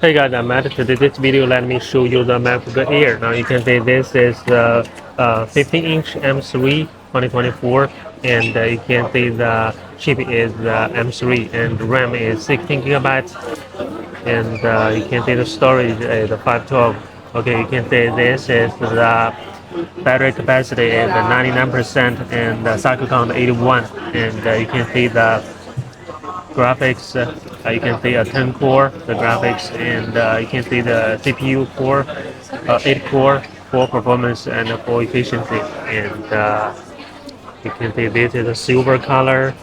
Hey guys, I'm Matt. Today this video let me show you the MacBook Air. Now you can see this is the 15-inch M3 2024, and you can see the chip is M3 and the RAM is 16 gigabytes, and you can see the storage is 512. Okay, you can see this is the battery capacity is 99% and the cycle count 81, and you can see the graphics. You can see a 10 core, the graphics, and you can see the CPU core, 8 core, for performance and for efficiency. And you can see this is a silver color.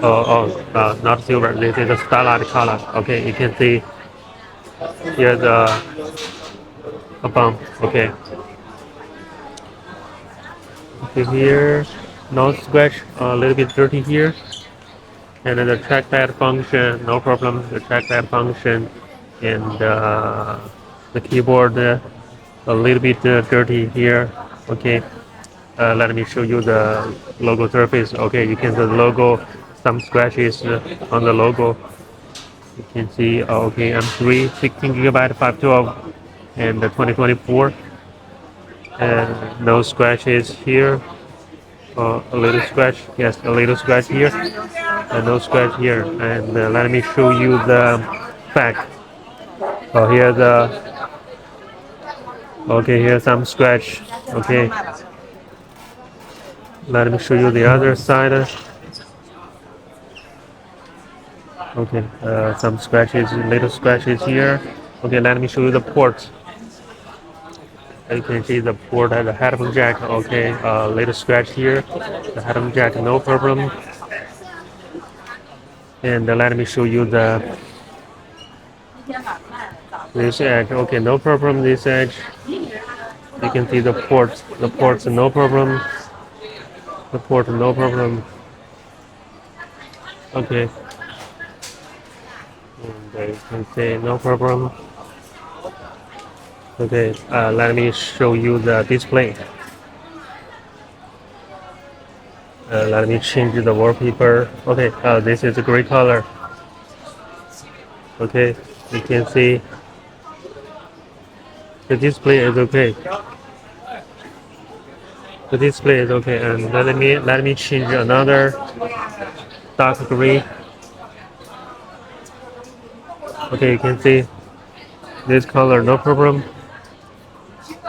Not silver. This is a starlight color. Okay, you can see here's a bump. Okay, see here, no scratch. A little bit dirty here. And then the trackpad function, no problem. The trackpad function and the keyboard a little bit dirty here. Okay, let me show you the logo surface. Okay, you can see the logo, some scratches on the logo. You can see okay, M3 16 gigabyte 512 and the 2024, and no scratches here. A little scratch, yes, a little scratch here, and no scratch here. And let me show you the back. Oh, here the okay, here's some scratch. Okay, let me show you the other side. Okay, some scratches, little scratches here. Okay, let me show you the port. You can see the port has a headphone jack. Okay, little scratch here. The headphone jack, no problem. And let me show you this edge. Okay, no problem. This edge. You can see the ports. The ports, no problem. The port, no problem. Okay. And you can see no problem. Okay, let me show you the display. Let me change the wallpaper. Okay, this is a gray color. Okay, you can see the display is okay. The display is okay, and let me change another dark gray. Okay, you can see this color, no problem.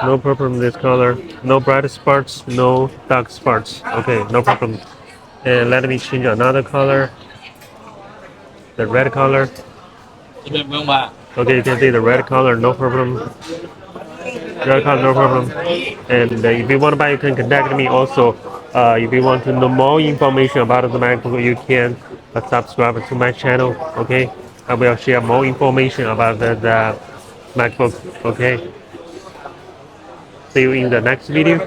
No problem, this color. No bright spots, no dark spots. Okay, no problem. And let me change another color. The red color. Okay, you can see the red color, no problem. Red color, no problem. And if you want to buy, you can contact me also. If you want to know more information about the MacBook, you can subscribe to my channel. Okay, I will share more information about the MacBook. Okay, see you in the next video.